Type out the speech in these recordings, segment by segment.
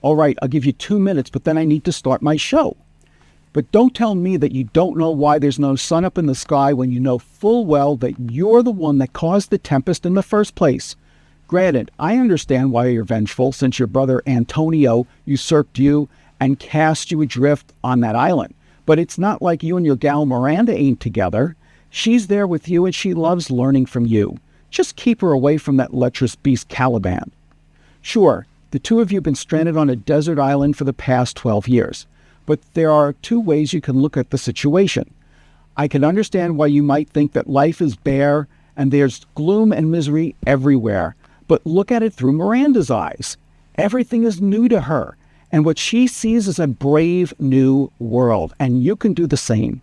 All right, I'll give you 2 minutes, but then I need to start my show. But don't tell me that you don't know why there's no sun up in the sky when you know full well that you're the one that caused the tempest in the first place. Granted, I understand why you're vengeful, since your brother Antonio usurped you and cast you adrift on that island. But it's not like you and your gal Miranda ain't together. She's there with you and she loves learning from you. Just keep her away from that lecherous beast Caliban. Sure, the two of you have been stranded on a desert island for the past 12 years. But there are 2 ways you can look at the situation. I can understand why you might think that life is bare and there's gloom and misery everywhere. But look at it through Miranda's eyes. Everything is new to her, and what she sees is a brave new world, and you can do the same.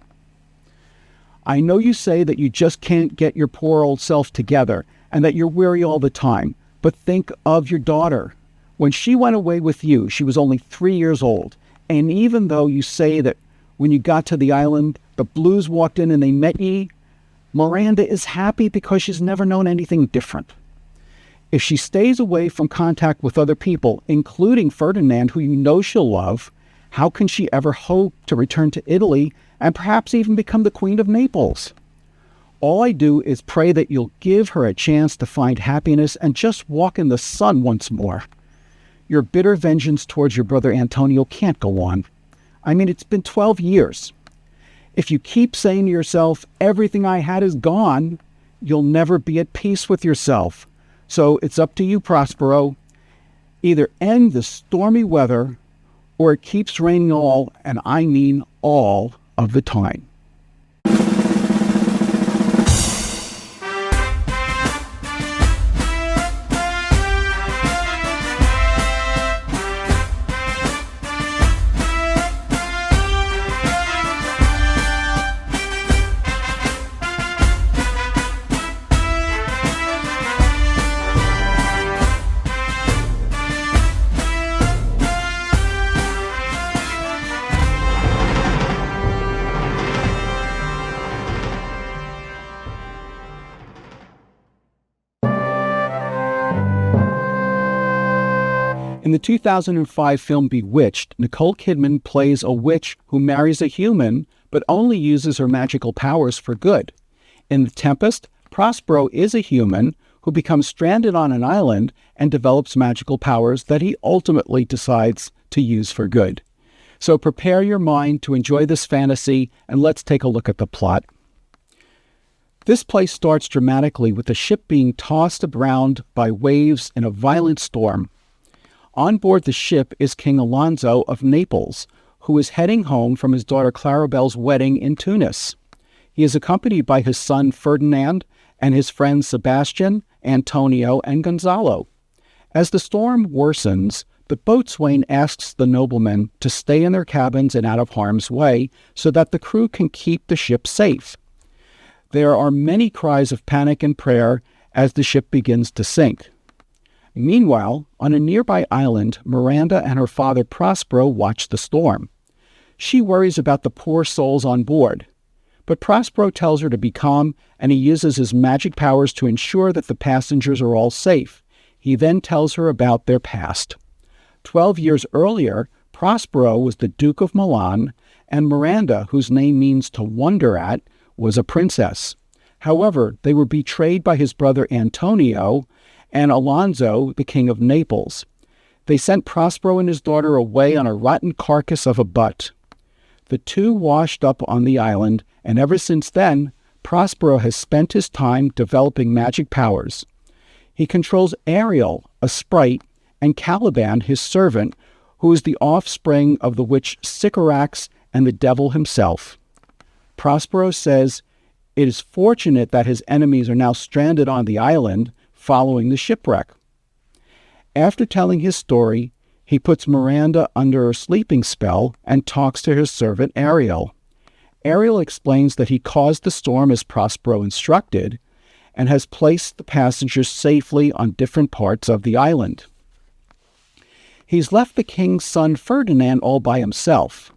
I know you say that you just can't get your poor old self together and that you're weary all the time, but think of your daughter. When she went away with you, she was only 3 years old. And even though you say that when you got to the island, the Blues walked in and they met ye, Miranda is happy because she's never known anything different. If she stays away from contact with other people, including Ferdinand, who you know she'll love, how can she ever hope to return to Italy and perhaps even become the Queen of Naples? All I do is pray that you'll give her a chance to find happiness and just walk in the sun once more. Your bitter vengeance towards your brother Antonio can't go on. I mean, it's been 12 years. If you keep saying to yourself, everything I had is gone, you'll never be at peace with yourself. So it's up to you, Prospero. Either end the stormy weather or it keeps raining all, and I mean all, of the time. In the 2005 film Bewitched, Nicole Kidman plays a witch who marries a human, but only uses her magical powers for good. In The Tempest, Prospero is a human who becomes stranded on an island and develops magical powers that he ultimately decides to use for good. So prepare your mind to enjoy this fantasy, and let's take a look at the plot. This play starts dramatically with the ship being tossed around by waves in a violent storm. On board the ship is King Alonso of Naples, who is heading home from his daughter Claribel's wedding in Tunis. He is accompanied by his son Ferdinand and his friends Sebastian, Antonio, and Gonzalo. As the storm worsens, the boatswain asks the noblemen to stay in their cabins and out of harm's way so that the crew can keep the ship safe. There are many cries of panic and prayer as the ship begins to sink. Meanwhile, on a nearby island, Miranda and her father Prospero watch the storm. She worries about the poor souls on board, but Prospero tells her to be calm, and he uses his magic powers to ensure that the passengers are all safe. He then tells her about their past. 12 years earlier, Prospero was the Duke of Milan, and Miranda, whose name means to wonder at, was a princess. However, they were betrayed by his brother Antonio and Alonso, the King of Naples. They sent Prospero and his daughter away on a rotten carcass of a butt. The two washed up on the island, and ever since then, Prospero has spent his time developing magic powers. He controls Ariel, a sprite, and Caliban, his servant, who is the offspring of the witch Sycorax and the devil himself. Prospero says it is fortunate that his enemies are now stranded on the island following the shipwreck. After telling his story, he puts Miranda under a sleeping spell and talks to his servant Ariel. Ariel explains that he caused the storm as Prospero instructed and has placed the passengers safely on different parts of the island. He's left the king's son Ferdinand all by himself.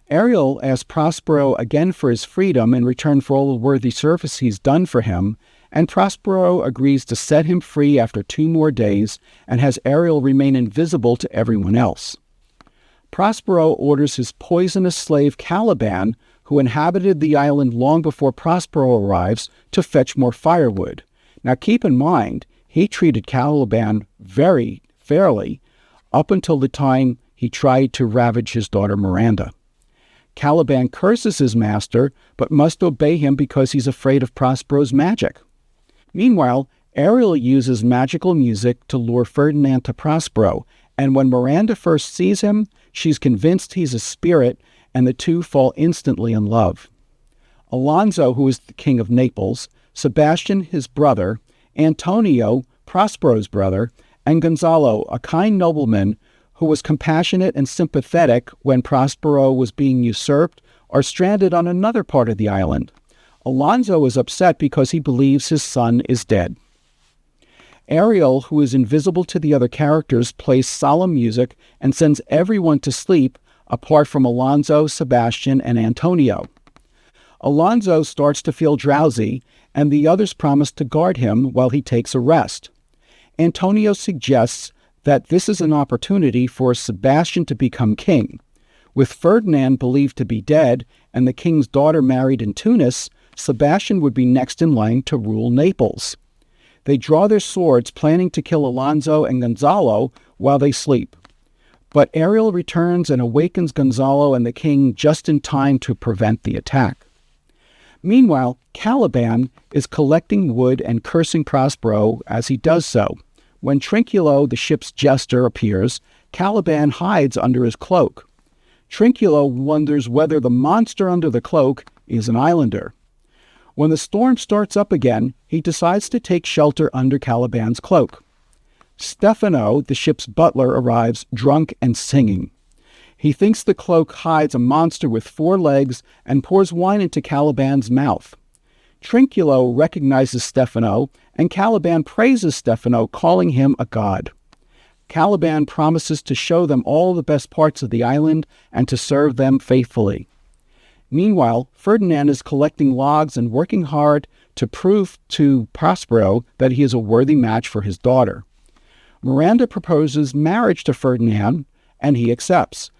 Ariel asks Prospero again for his freedom in return for all the worthy service he's done for him, and Prospero agrees to set him free after 2 more days and has Ariel remain invisible to everyone else. Prospero orders his poisonous slave Caliban, who inhabited the island long before Prospero arrives, to fetch more firewood. Now keep in mind, he treated Caliban very fairly up until the time he tried to ravage his daughter Miranda. Caliban curses his master, but must obey him because he's afraid of Prospero's magic. Meanwhile, Ariel uses magical music to lure Ferdinand to Prospero, and when Miranda first sees him, she's convinced he's a spirit, and the two fall instantly in love. Alonso, who is the king of Naples, Sebastian, his brother, Antonio, Prospero's brother, and Gonzalo, a kind nobleman who was compassionate and sympathetic when Prospero was being usurped, are stranded on another part of the island. Alonso is upset because he believes his son is dead. Ariel, who is invisible to the other characters, plays solemn music and sends everyone to sleep apart from Alonso, Sebastian, and Antonio. Alonso starts to feel drowsy, and the others promise to guard him while he takes a rest. Antonio suggests that this is an opportunity for Sebastian to become king. With Ferdinand believed to be dead and the king's daughter married in Tunis, Sebastian would be next in line to rule Naples. They draw their swords, planning to kill Alonso and Gonzalo while they sleep. But Ariel returns and awakens Gonzalo and the king just in time to prevent the attack. Meanwhile, Caliban is collecting wood and cursing Prospero as he does so. When Trinculo, the ship's jester, appears, Caliban hides under his cloak. Trinculo wonders whether the monster under the cloak is an islander. When the storm starts up again, he decides to take shelter under Caliban's cloak. Stefano, the ship's butler, arrives drunk and singing. He thinks the cloak hides a monster with 4 legs and pours wine into Caliban's mouth. Trinculo recognizes Stefano, and Caliban praises Stefano, calling him a god. Caliban promises to show them all the best parts of the island and to serve them faithfully. Meanwhile, Ferdinand is collecting logs and working hard to prove to Prospero that he is a worthy match for his daughter. Miranda proposes marriage to Ferdinand, and he accepts.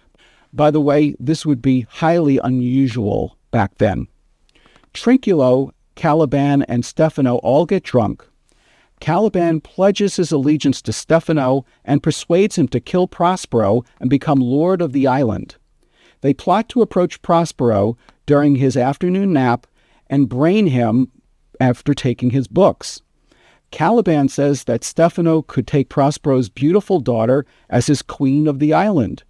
By the way, this would be highly unusual back then. Trinculo, Caliban, and Stefano all get drunk. Caliban pledges his allegiance to Stefano and persuades him to kill Prospero and become lord of the island. They plot to approach Prospero during his afternoon nap and brain him after taking his books. Caliban says that Stefano could take Prospero's beautiful daughter as his queen of the island.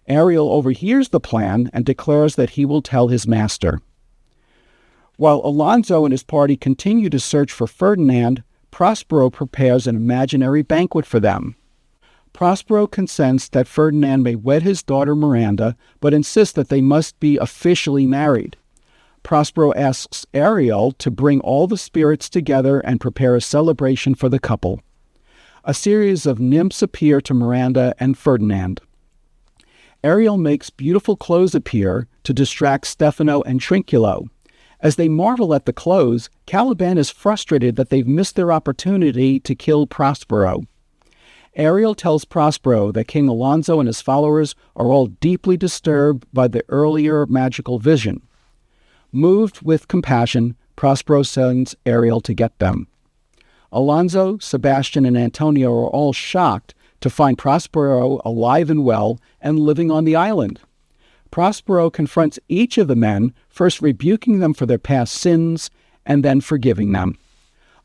Ariel overhears the plan and declares that he will tell his master. While Alonso and his party continue to search for Ferdinand, Prospero prepares an imaginary banquet for them. Prospero consents that Ferdinand may wed his daughter Miranda, but insists that they must be officially married. Prospero asks Ariel to bring all the spirits together and prepare a celebration for the couple. A series of nymphs appear to Miranda and Ferdinand. Ariel makes beautiful clothes appear to distract Stefano and Trinculo. As they marvel at the clothes, Caliban is frustrated that they've missed their opportunity to kill Prospero. Ariel tells Prospero that King Alonso and his followers are all deeply disturbed by the earlier magical vision. Moved with compassion, Prospero sends Ariel to get them. Alonso, Sebastian, and Antonio are all shocked to find Prospero alive and well and living on the island. Prospero confronts each of the men, first rebuking them for their past sins and then forgiving them.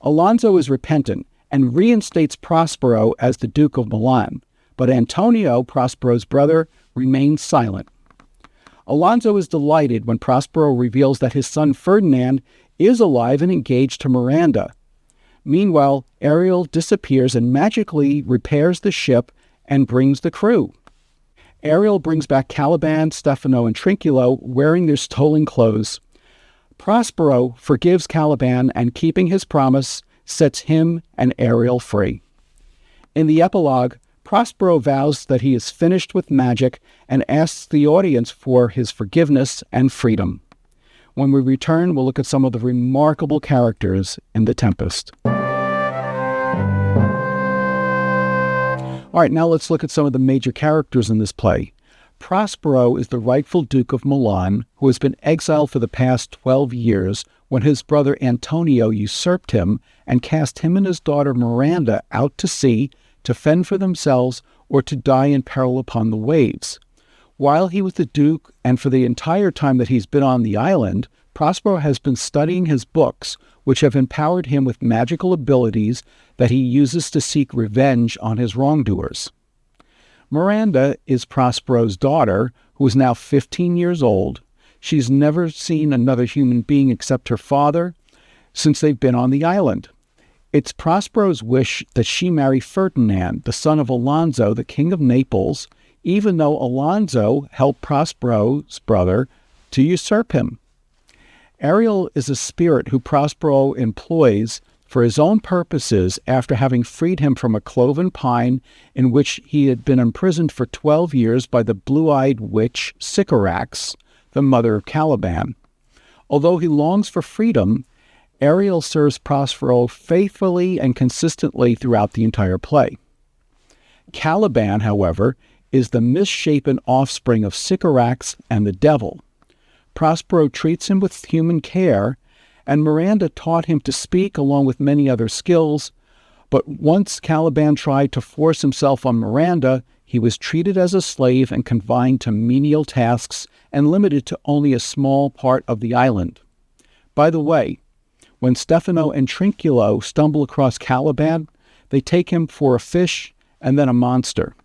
Alonso is repentant and reinstates Prospero as the Duke of Milan, but Antonio, Prospero's brother, remains silent. Alonso is delighted when Prospero reveals that his son Ferdinand is alive and engaged to Miranda. Meanwhile, Ariel disappears and magically repairs the ship and brings the crew. Ariel brings back Caliban, Stefano, and Trinculo wearing their stolen clothes. Prospero forgives Caliban and, keeping his promise, sets him and Ariel free. In the epilogue, Prospero vows that he is finished with magic and asks the audience for his forgiveness and freedom. When we return, we'll look at some of the remarkable characters in The Tempest. All right, now let's look at some of the major characters in this play. Prospero is the rightful Duke of Milan, who has been exiled for the past 12 years when his brother Antonio usurped him and cast him and his daughter Miranda out to sea to fend for themselves or to die in peril upon the waves. While he was the Duke, and for the entire time that he's been on the island, Prospero has been studying his books, which have empowered him with magical abilities that he uses to seek revenge on his wrongdoers. Miranda is Prospero's daughter, who is now 15 years old. She's never seen another human being except her father since they've been on the island. It's Prospero's wish that she marry Ferdinand, the son of Alonso, the king of Naples, even though Alonso helped Prospero's brother to usurp him. Ariel is a spirit who Prospero employs for his own purposes after having freed him from a cloven pine in which he had been imprisoned for 12 years by the blue-eyed witch Sycorax, the mother of Caliban. Although he longs for freedom, Ariel serves Prospero faithfully and consistently throughout the entire play. Caliban, however, is the misshapen offspring of Sycorax and the devil. Prospero treats him with human care, and Miranda taught him to speak along with many other skills, but once Caliban tried to force himself on Miranda, he was treated as a slave and confined to menial tasks and limited to only a small part of the island. By the way, when Stefano and Trinculo stumble across Caliban, they take him for a fish and then a monster.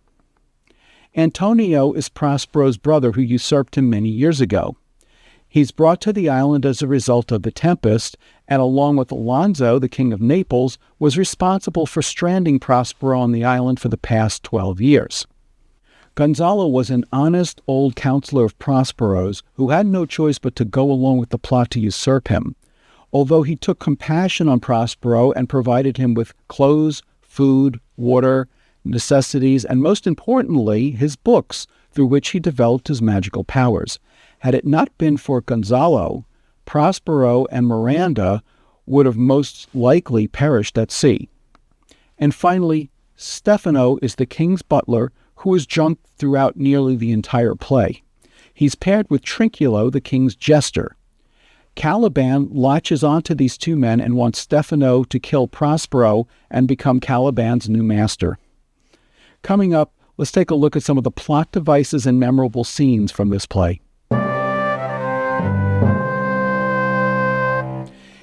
Antonio is Prospero's brother who usurped him many years ago. He's brought to the island as a result of the Tempest, and along with Alonso, the king of Naples, was responsible for stranding Prospero on the island for the past 12 years. Gonzalo was an honest old counselor of Prospero's who had no choice but to go along with the plot to usurp him. Although he took compassion on Prospero and provided him with clothes, food, water, necessities, and most importantly, his books, through which he developed his magical powers. Had it not been for Gonzalo, Prospero and Miranda would have most likely perished at sea. And finally, Stefano is the king's butler who is junked throughout nearly the entire play. He's paired with Trinculo, the king's jester. Caliban latches onto these two men and wants Stefano to kill Prospero and become Caliban's new master. Coming up, let's take a look at some of the plot devices and memorable scenes from this play.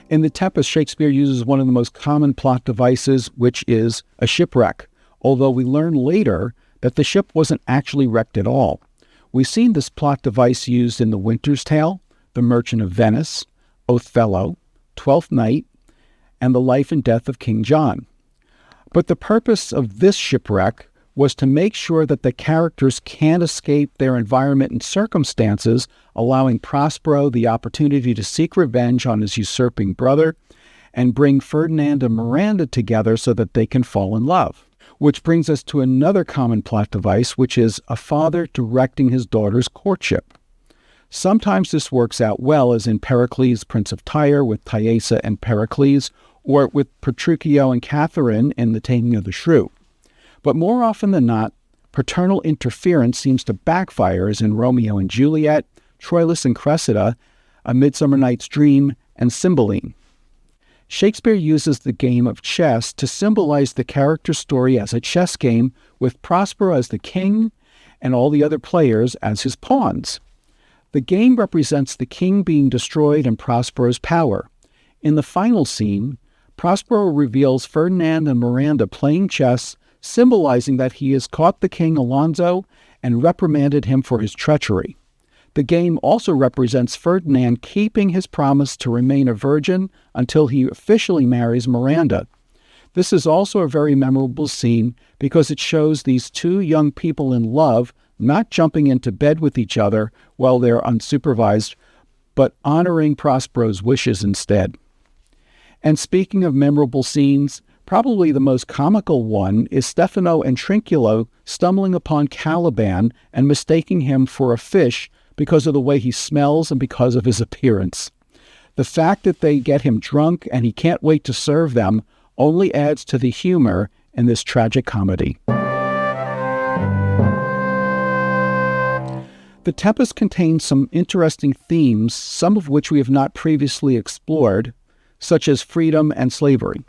In The Tempest, Shakespeare uses one of the most common plot devices, which is a shipwreck, although we learn later that the ship wasn't actually wrecked at all. We've seen this plot device used in The Winter's Tale, The Merchant of Venice, Othello, Twelfth Night, and The Life and Death of King John. But the purpose of this shipwreck was to make sure that the characters can't escape their environment and circumstances, allowing Prospero the opportunity to seek revenge on his usurping brother and bring Ferdinand and Miranda together so that they can fall in love. Which brings us to another common plot device, which is a father directing his daughter's courtship. Sometimes this works out well, as in Pericles, Prince of Tyre, with Thaisa and Pericles, or with Petruchio and Catherine in The Taming of the Shrew. But more often than not, paternal interference seems to backfire, as in Romeo and Juliet, Troilus and Cressida, A Midsummer Night's Dream, and Cymbeline. Shakespeare uses the game of chess to symbolize the character story as a chess game, with Prospero as the king and all the other players as his pawns. The game represents the king being destroyed and Prospero's power. In the final scene, Prospero reveals Ferdinand and Miranda playing chess, symbolizing that he has caught the king Alonso and reprimanded him for his treachery. The game also represents Ferdinand keeping his promise to remain a virgin until he officially marries Miranda. This is also a very memorable scene because it shows these two young people in love not jumping into bed with each other while they're unsupervised, but honoring Prospero's wishes instead. And speaking of memorable scenes, probably the most comical one is Stefano and Trinculo stumbling upon Caliban and mistaking him for a fish because of the way he smells and because of his appearance. The fact that they get him drunk and he can't wait to serve them only adds to the humor in this tragic comedy. The Tempest contains some interesting themes, some of which we have not previously explored, such as freedom and slavery.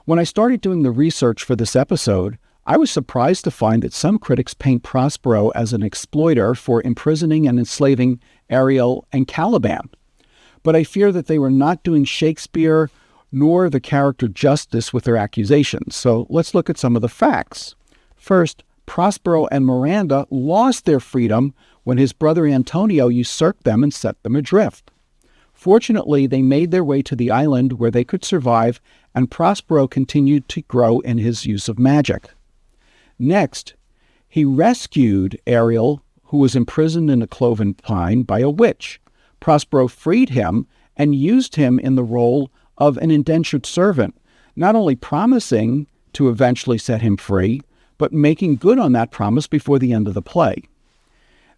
When I started doing the research for this episode, I was surprised to find that some critics paint Prospero as an exploiter for imprisoning and enslaving Ariel and Caliban. But I fear that they were not doing Shakespeare nor the character justice with their accusations. So let's look at some of the facts. First, Prospero and Miranda lost their freedom when his brother Antonio usurped them and set them adrift. Fortunately, they made their way to the island where they could survive, and Prospero continued to grow in his use of magic. Next, he rescued Ariel, who was imprisoned in a cloven pine by a witch. Prospero freed him and used him in the role of an indentured servant, not only promising to eventually set him free, but making good on that promise before the end of the play.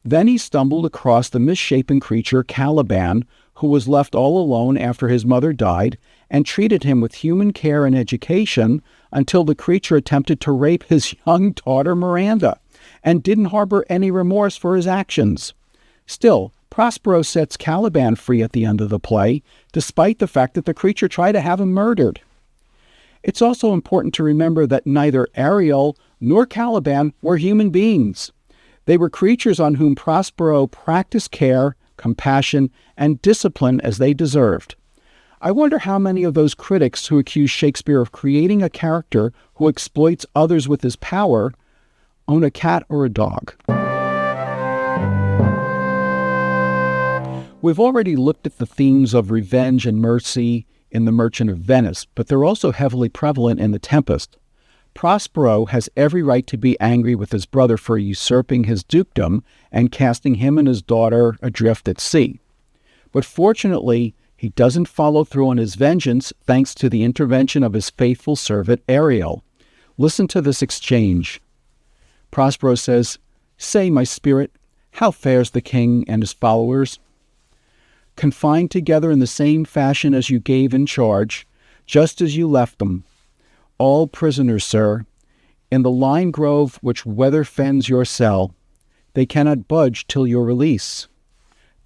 Then he stumbled across the misshapen creature Caliban, who was left all alone after his mother died, and treated him with human care and education until the creature attempted to rape his young daughter Miranda, and didn't harbor any remorse for his actions. Still, Prospero sets Caliban free at the end of the play, despite the fact that the creature tried to have him murdered. It's also important to remember that neither Ariel nor Caliban were human beings. They were creatures on whom Prospero practiced care, compassion, and discipline as they deserved. I wonder how many of those critics who accuse Shakespeare of creating a character who exploits others with his power own a cat or a dog. We've already looked at the themes of revenge and mercy in The Merchant of Venice, but they're also heavily prevalent in The Tempest. Prospero has every right to be angry with his brother for usurping his dukedom and casting him and his daughter adrift at sea. But fortunately, he doesn't follow through on his vengeance thanks to the intervention of his faithful servant Ariel. Listen to this exchange. Prospero says, "Say, my spirit, how fares the king and his followers? Confined together in the same fashion as you gave in charge, just as you left them. All prisoners, sir, in the lime grove which weather fens your cell. They cannot budge till your release.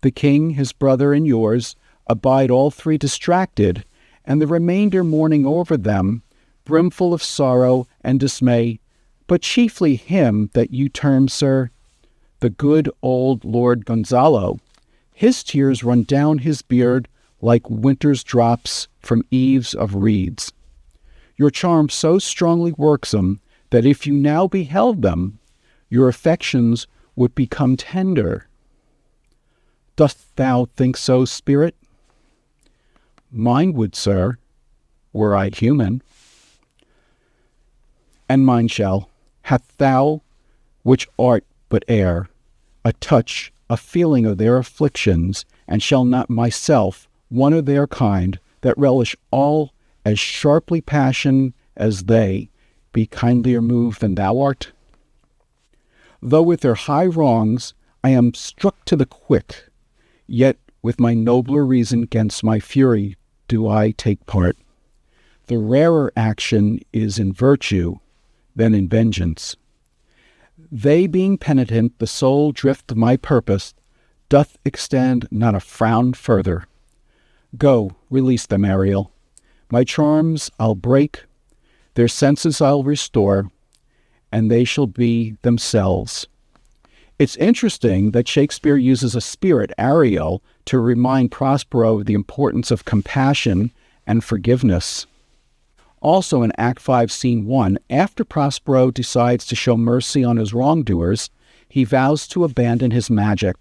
The king, his brother, and yours abide all three distracted, and the remainder mourning over them, brimful of sorrow and dismay, but chiefly him that you term, sir, the good old Lord Gonzalo. His tears run down his beard like winter's drops from eaves of reeds. Your charm so strongly works 'em that if you now beheld them, your affections would become tender. Dost thou think so, spirit? Mine would, sir, were I human. And mine shall, hath thou, which art but air, a touch, a feeling of their afflictions, and shall not myself, one of their kind, that relish all as sharply passion as they, be kindlier moved than thou art? Though with their high wrongs I am struck to the quick, yet with my nobler reason 'gainst my fury do I take part. The rarer action is in virtue than in vengeance. They being penitent, the sole drift of my purpose doth extend not a frown further. Go, release them, Ariel. My charms I'll break, their senses I'll restore, and they shall be themselves." It's interesting that Shakespeare uses a spirit, Ariel, to remind Prospero of the importance of compassion and forgiveness. Also in Act 5, Scene 1, after Prospero decides to show mercy on his wrongdoers, he vows to abandon his magic.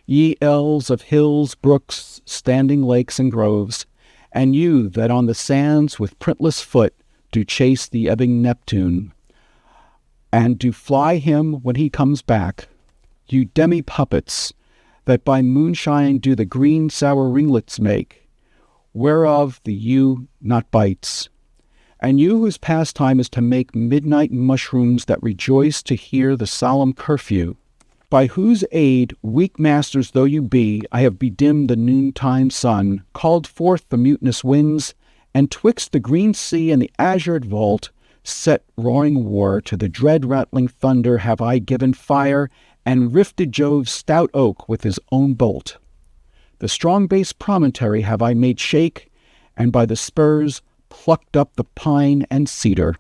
Ye elves of hills, brooks, standing lakes, and groves, and you that on the sands with printless foot do chase the ebbing Neptune, and do fly him when he comes back, you demi-puppets, that by moonshine do the green sour ringlets make, whereof the yew not bites, and you whose pastime is to make midnight mushrooms that rejoice to hear the solemn curfew, By whose aid, weak masters though you be, I have bedimmed the noontime sun, called forth the mutinous winds, and twixt the green sea and the azured vault, set roaring war. To the dread rattling thunder have I given fire, and rifted Jove's stout oak with his own bolt. The strong base promontory have I made shake, and by the spurs plucked up the pine and cedar.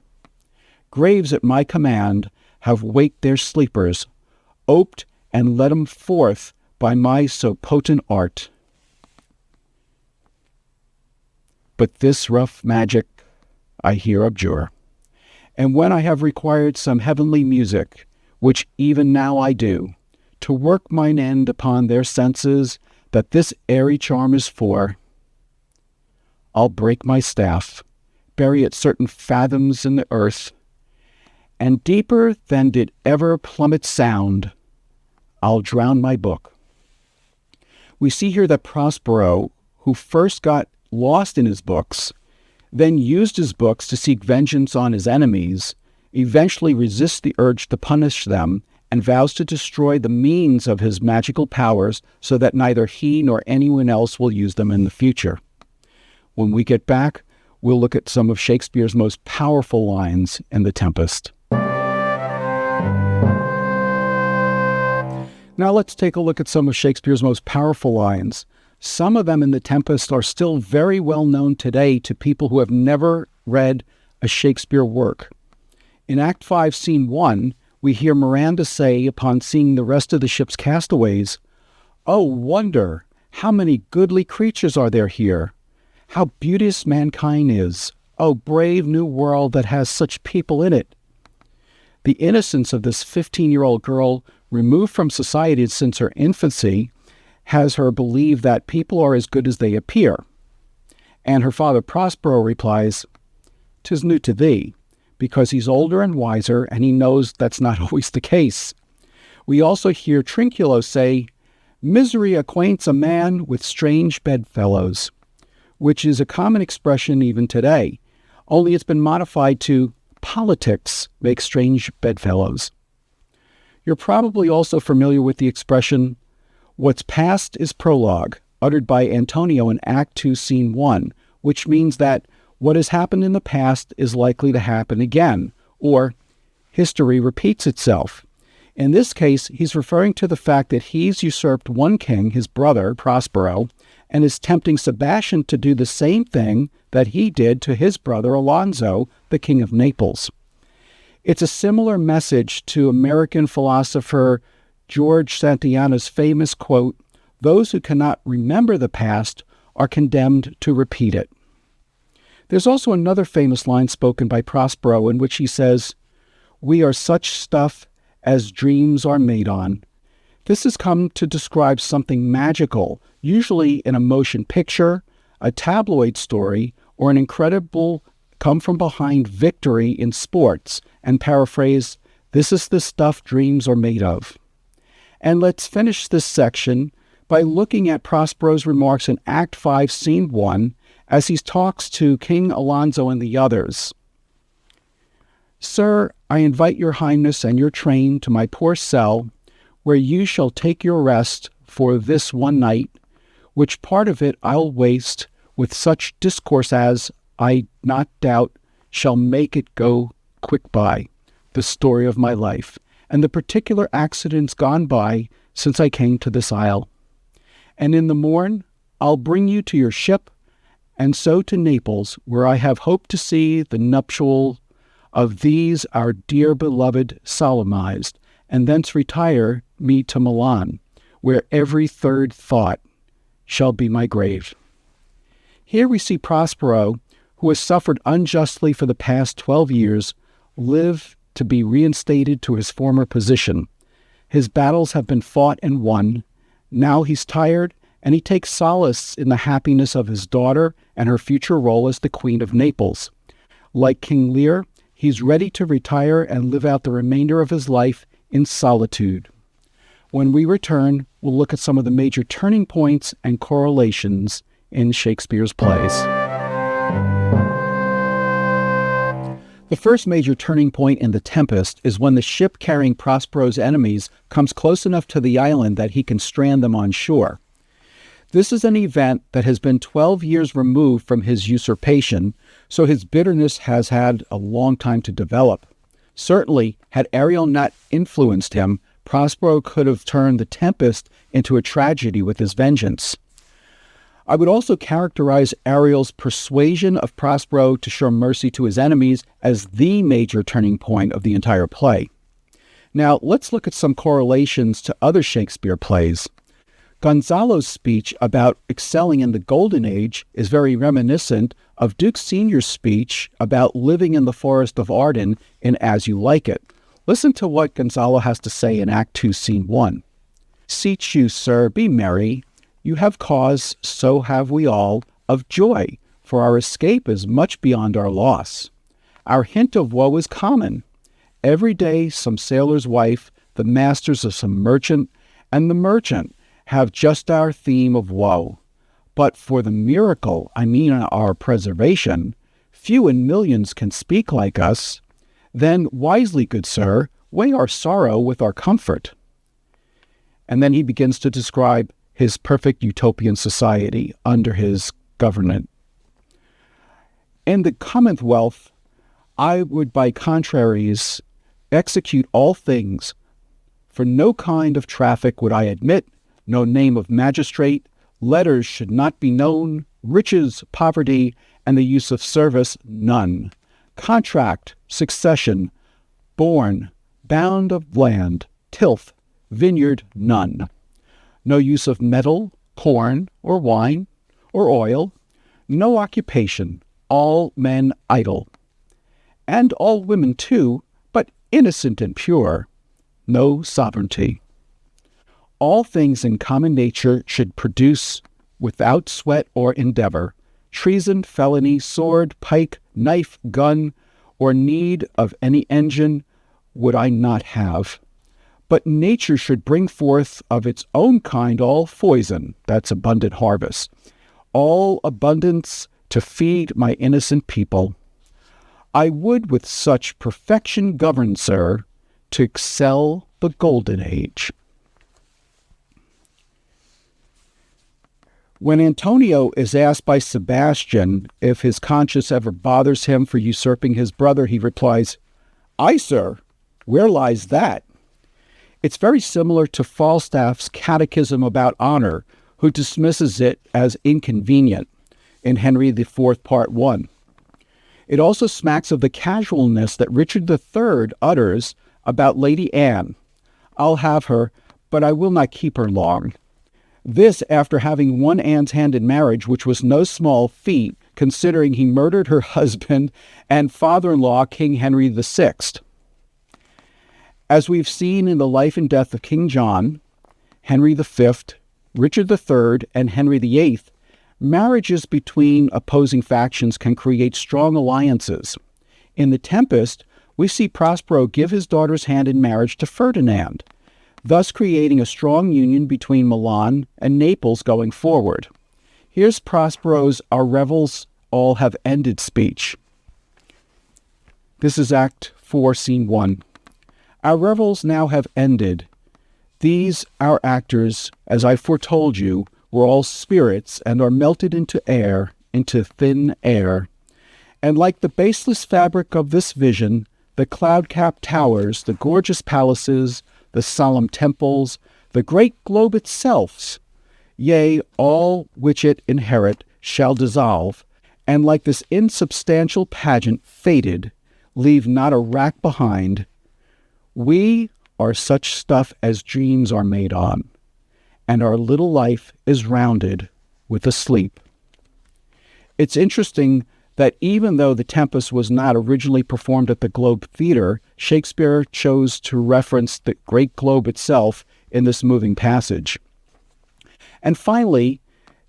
Graves at my command have waked their sleepers, oped and let 'em forth by my so potent art. But this rough magic I here abjure, and when I have required some heavenly music, which even now I do, to work mine end upon their senses, that this airy charm is for, I'll break my staff, bury it certain fathoms in the earth, and deeper than did ever plummet sound, I'll drown my book. We see here that Prospero, who first got lost in his books, then used his books to seek vengeance on his enemies, eventually resists the urge to punish them, and vows to destroy the means of his magical powers so that neither he nor anyone else will use them in the future. When we get back, we'll look at some of Shakespeare's most powerful lines in The Tempest. Now let's take a look at some of Shakespeare's most powerful lines. Some of them in The Tempest are still very well known today to people who have never read a Shakespeare work. In Act 5, Scene 1, we hear Miranda say, upon seeing the rest of the ship's castaways, "Oh, wonder, how many goodly creatures are there here! How beauteous mankind is! Oh, brave new world that has such people in it!" The innocence of this 15-year-old girl, removed from society since her infancy, has her believe that people are as good as they appear. And her father Prospero replies, "'Tis new to thee," because he's older and wiser, and he knows that's not always the case. We also hear Trinculo say, "Misery acquaints a man with strange bedfellows," which is a common expression even today, only it's been modified to "politics make strange bedfellows." You're probably also familiar with the expression, "What's past is prologue," uttered by Antonio in Act 2, Scene 1, which means that what has happened in the past is likely to happen again, or history repeats itself. In this case, he's referring to the fact that he's usurped one king, his brother, Prospero, and is tempting Sebastian to do the same thing that he did to his brother Alonso, the king of Naples. It's a similar message to American philosopher George Santayana's famous quote, "Those who cannot remember the past are condemned to repeat it." There's also another famous line spoken by Prospero in which he says, "We are such stuff as dreams are made on." This has come to describe something magical, usually in a motion picture, a tabloid story, or an incredible come-from-behind victory in sports, and paraphrase, "This is the stuff dreams are made of." And let's finish this section by looking at Prospero's remarks in Act 5, Scene 1, as he talks to King Alonso and the others. "Sir, I invite your highness and your train to my poor cell, where you shall take your rest for this one night, which part of it I'll waste with such discourse as, I not doubt, shall make it go quick by, the story of my life, and the particular accidents gone by since I came to this isle. And in the morn I'll bring you to your ship, and so to Naples, where I have hoped to see the nuptial of these our dear beloved solemnized, and thence retire me to Milan, where every third thought shall be my grave." Here we see Prospero, who has suffered unjustly for the past 12 years, live to be reinstated to his former position. His battles have been fought and won. Now he's tired, and he takes solace in the happiness of his daughter and her future role as the Queen of Naples. Like King Lear, he's ready to retire and live out the remainder of his life in solitude. When we return, we'll look at some of the major turning points and correlations in Shakespeare's plays. The first major turning point in The Tempest is when the ship carrying Prospero's enemies comes close enough to the island that he can strand them on shore. This is an event that has been 12 years removed from his usurpation, so his bitterness has had a long time to develop. Certainly, had Ariel not influenced him, Prospero could have turned The Tempest into a tragedy with his vengeance. I would also characterize Ariel's persuasion of Prospero to show mercy to his enemies as the major turning point of the entire play. Now, let's look at some correlations to other Shakespeare plays. Gonzalo's speech about excelling in the Golden Age is very reminiscent of Duke Sr.'s speech about living in the Forest of Arden in As You Like It. Listen to what Gonzalo has to say in Act 2, Scene 1. "Seat you, sir, be merry. You have cause, so have we all, of joy, for our escape is much beyond our loss. Our hint of woe is common. Every day some sailor's wife, the masters of some merchant, and the merchant have just our theme of woe. But for the miracle, I mean our preservation, few in millions can speak like us. Then wisely, good sir, weigh our sorrow with our comfort." And then he begins to describe his perfect utopian society under his government. "In the Commonwealth, I would by contraries execute all things, for no kind of traffic would I admit, no name of magistrate, letters should not be known, riches, poverty, and the use of service, none. Contract, succession, born, bound of land, tilth, vineyard, none. No use of metal, corn, or wine, or oil, no occupation, all men idle. And all women too, but innocent and pure, no sovereignty. All things in common nature should produce, without sweat or endeavor, treason, felony, sword, pike, knife, gun, or need of any engine would I not have. But nature should bring forth of its own kind all foison, that's abundant harvest, all abundance to feed my innocent people. I would with such perfection govern, sir, to excel the Golden Age." When Antonio is asked by Sebastian if his conscience ever bothers him for usurping his brother, he replies, "Aye, sir, where lies that?" It's very similar to Falstaff's Catechism about honor, who dismisses it as inconvenient in Henry IV, Part 1. It also smacks of the casualness that Richard III utters about Lady Anne. "I'll have her, but I will not keep her long." This after having won Anne's hand in marriage, which was no small feat, considering he murdered her husband and father-in-law, King Henry VI. As we've seen in the life and death of King John, Henry V, Richard III, and Henry VIII, marriages between opposing factions can create strong alliances. In The Tempest, we see Prospero give his daughter's hand in marriage to Ferdinand, thus creating a strong union between Milan and Naples going forward. Here's Prospero's "Our revels all have ended" speech. This is Act 4, Scene 1. "Our revels now have ended. These, our actors, as I foretold you, were all spirits and are melted into air, into thin air. And like the baseless fabric of this vision, the cloud-capped towers, the gorgeous palaces, the solemn temples, the great globe itself, yea, all which it inherit, shall dissolve, and like this insubstantial pageant faded, leave not a rack behind. We are such stuff as dreams are made on, and our little life is rounded with a sleep." It's interesting that even though The Tempest was not originally performed at the Globe Theatre, Shakespeare chose to reference the Great Globe itself in this moving passage. And finally,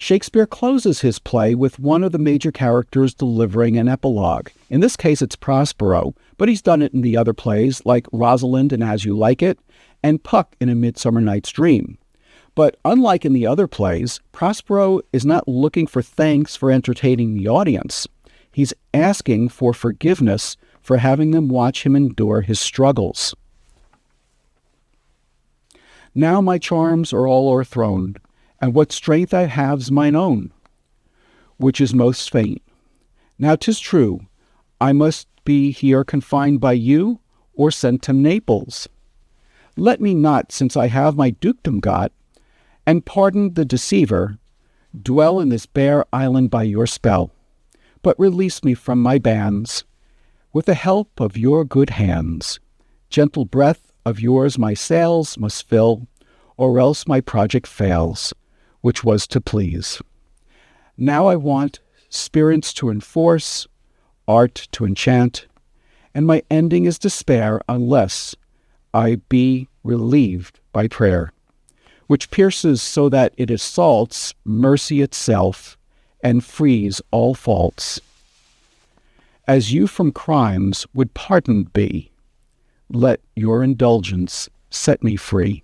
Shakespeare closes his play with one of the major characters delivering an epilogue. In this case, it's Prospero, but he's done it in the other plays like Rosalind in As You Like It and Puck in A Midsummer Night's Dream. But unlike in the other plays, Prospero is not looking for thanks for entertaining the audience. He's asking for forgiveness for having them watch him endure his struggles. Now my charms are all o'erthrown, and what strength I have's mine own, which is most faint. Now 'tis true, I must be here confined by you, or sent to Naples. Let me not, since I have my dukedom got, and pardon the deceiver, dwell in this bare island by your spell, but release me from my bands, with the help of your good hands. Gentle breath of yours my sails must fill, or else my project fails, which was to please. Now I want spirits to enforce, art to enchant, and my ending is despair unless I be relieved by prayer, which pierces so that it assaults mercy itself and frees all faults. As you from crimes would pardoned be, let your indulgence set me free.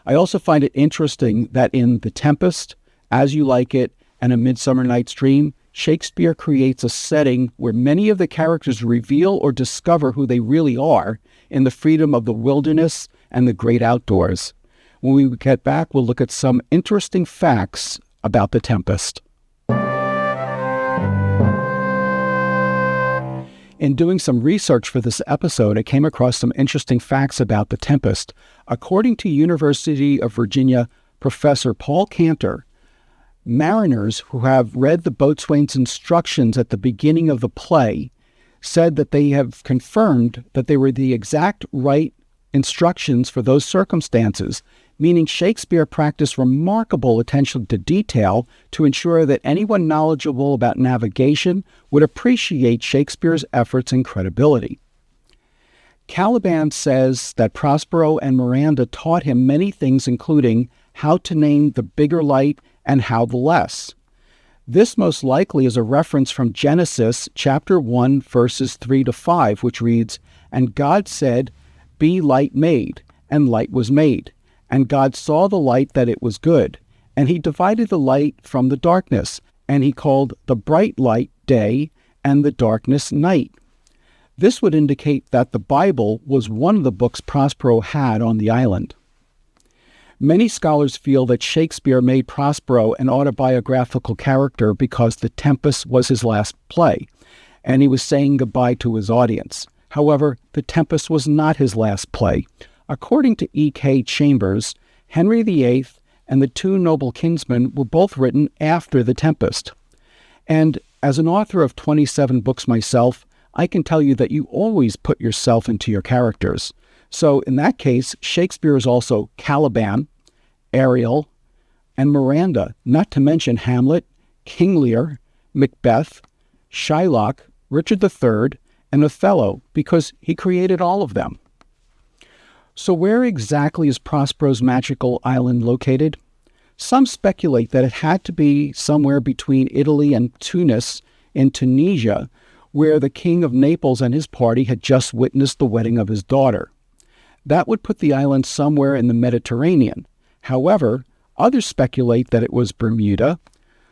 I also find it interesting that in The Tempest, As You Like It, and A Midsummer Night's Dream, Shakespeare creates a setting where many of the characters reveal or discover who they really are in the freedom of the wilderness and the great outdoors. When we get back, we'll look at some interesting facts about The Tempest. In doing some research for this episode, I came across some interesting facts about The Tempest. According to University of Virginia professor Paul Cantor, mariners who have read the boatswain's instructions at the beginning of the play said that they have confirmed that they were the exact right instructions for those circumstances, meaning Shakespeare practiced remarkable attention to detail to ensure that anyone knowledgeable about navigation would appreciate Shakespeare's efforts and credibility. Caliban says that Prospero and Miranda taught him many things, including how to name the bigger light and how the less. This most likely is a reference from Genesis chapter 1, verses 3 to 5, which reads, "And God said, Be light made, and light was made. And God saw the light that it was good. And he divided the light from the darkness, and he called the bright light day, and the darkness night." This would indicate that the Bible was one of the books Prospero had on the island. Many scholars feel that Shakespeare made Prospero an autobiographical character because The Tempest was his last play, and he was saying goodbye to his audience. However, The Tempest was not his last play. According to E.K. Chambers, Henry VIII and the Two Noble Kinsmen were both written after The Tempest. And as an author of 27 books myself, I can tell you that you always put yourself into your characters. So in that case, Shakespeare is also Caliban, Ariel, and Miranda, not to mention Hamlet, King Lear, Macbeth, Shylock, Richard III, and Othello, because he created all of them. So where exactly is Prospero's magical island located? Some speculate that it had to be somewhere between Italy and Tunis in Tunisia, where the king of Naples and his party had just witnessed the wedding of his daughter. That would put the island somewhere in the Mediterranean. However, others speculate that it was Bermuda,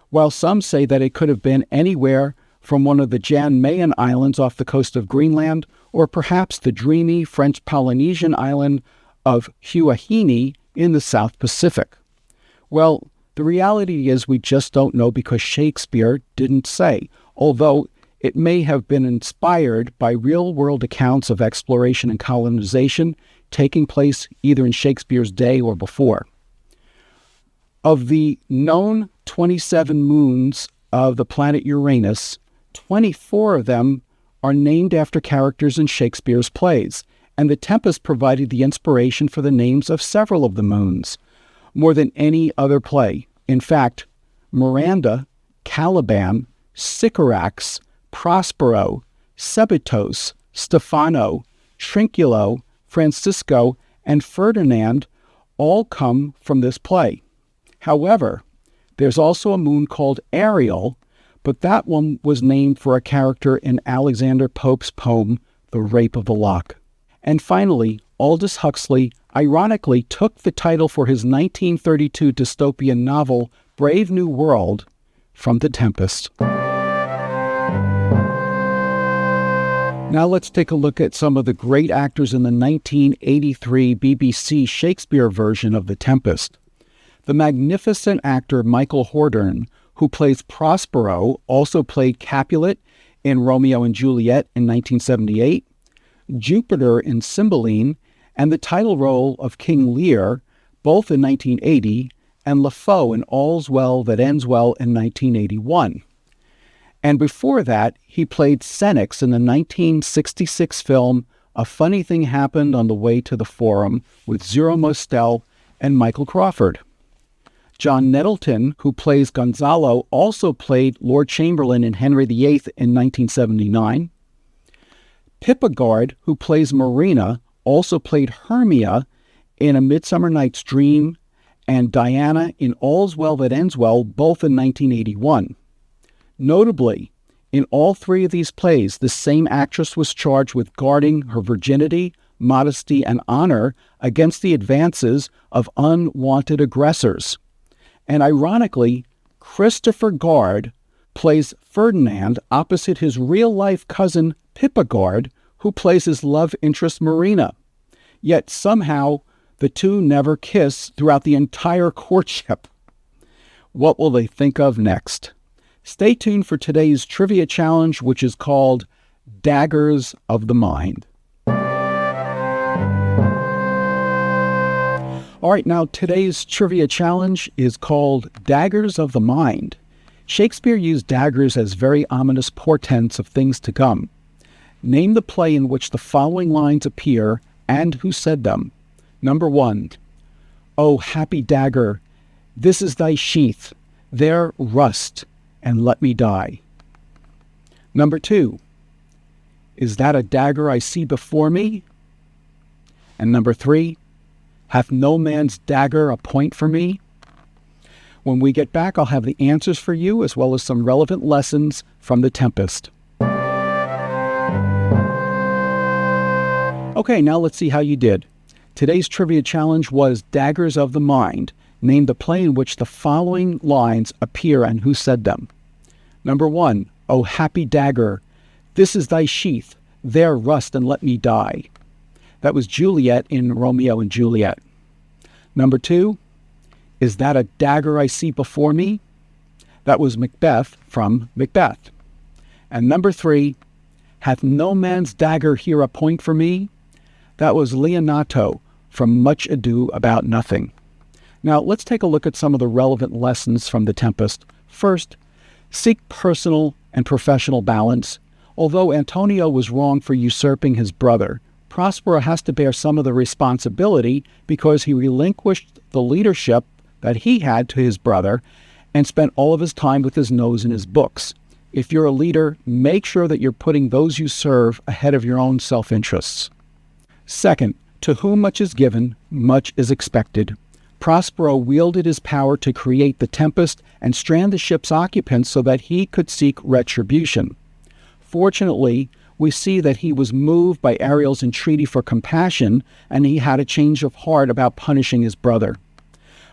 while some say that it could have been anywhere from one of the Jan Mayen Islands off the coast of Greenland, or perhaps the dreamy French Polynesian island of Huahine in the South Pacific. Well, the reality is we just don't know because Shakespeare didn't say, although it may have been inspired by real-world accounts of exploration and colonization taking place either in Shakespeare's day or before. Of the known 27 moons of the planet Uranus, 24 of them are named after characters in Shakespeare's plays, and The Tempest provided the inspiration for the names of several of the moons, more than any other play. In fact, Miranda, Caliban, Sycorax, Prospero, Sebetos, Stefano, Trinculo, Francisco, and Ferdinand all come from this play. However, there's also a moon called Ariel, but that one was named for a character in Alexander Pope's poem, The Rape of the Lock. And finally, Aldous Huxley ironically took the title for his 1932 dystopian novel, Brave New World, from The Tempest. Now let's take a look at some of the great actors in the 1983 BBC Shakespeare version of The Tempest. The magnificent actor Michael Hordern, who plays Prospero, also played Capulet in Romeo and Juliet in 1978, Jupiter in Cymbeline, and the title role of King Lear, both in 1980, and LaFoe in All's Well That Ends Well in 1981. And before that, he played Senex in the 1966 film A Funny Thing Happened on the Way to the Forum with Zero Mostel and Michael Crawford. John Nettleton, who plays Gonzalo, also played Lord Chamberlain in Henry VIII in 1979. Pippa Gard, who plays Marina, also played Hermia in A Midsummer Night's Dream, and Diana in All's Well That Ends Well, both in 1981. Notably, in all three of these plays, the same actress was charged with guarding her virginity, modesty, and honor against the advances of unwanted aggressors. And ironically, Christopher Gard plays Ferdinand opposite his real-life cousin Pippa Gard, who plays his love interest Marina. Yet somehow, the two never kiss throughout the entire courtship. What will they think of next? Stay tuned for today's trivia challenge, which is called Daggers of the Mind. All right, now today's trivia challenge is called Daggers of the Mind. Shakespeare used daggers as very ominous portents of things to come. Name the play in which the following lines appear and who said them. Number 1, "O happy dagger, this is thy sheath, there rust, and let me die." Number 2, "Is that a dagger I see before me?" And number 3, "Hath no man's dagger a point for me?" When we get back, I'll have the answers for you as well as some relevant lessons from The Tempest. Okay, now let's see how you did. Today's trivia challenge was Daggers of the Mind. Name the play in which the following lines appear and who said them. Number 1, "O happy dagger, this is thy sheath, there rust and let me die." That was Juliet in Romeo and Juliet. Number 2, "Is that a dagger I see before me?" That was Macbeth from Macbeth. And number 3, "Hath no man's dagger here a point for me?" That was Leonato from Much Ado About Nothing. Now, let's take a look at some of the relevant lessons from The Tempest. First, seek personal and professional balance. Although Antonio was wrong for usurping his brother, Prospero has to bear some of the responsibility because he relinquished the leadership that he had to his brother and spent all of his time with his nose in his books. If you're a leader, make sure that you're putting those you serve ahead of your own self-interests. Second, to whom much is given, much is expected. Prospero wielded his power to create the tempest and strand the ship's occupants so that he could seek retribution. Fortunately, we see that he was moved by Ariel's entreaty for compassion, and he had a change of heart about punishing his brother.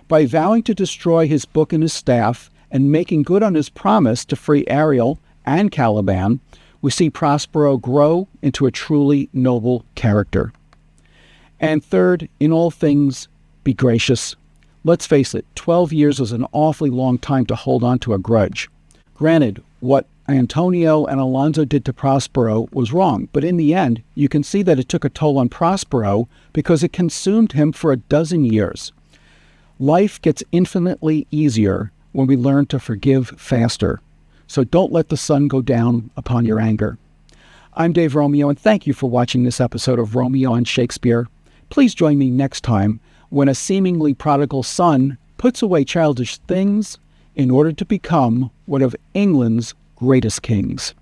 By vowing to destroy his book and his staff, and making good on his promise to free Ariel and Caliban, we see Prospero grow into a truly noble character. And third, in all things, be gracious. Let's face it, 12 years is an awfully long time to hold on to a grudge. Granted, what Antonio and Alonso did to Prospero was wrong, but in the end, you can see that it took a toll on Prospero because it consumed him for a dozen years. Life gets infinitely easier when we learn to forgive faster. So don't let the sun go down upon your anger. I'm Dave Romeo, and thank you for watching this episode of Romeo and Shakespeare. Please join me next time when a seemingly prodigal son puts away childish things in order to become one of England's greatest kings.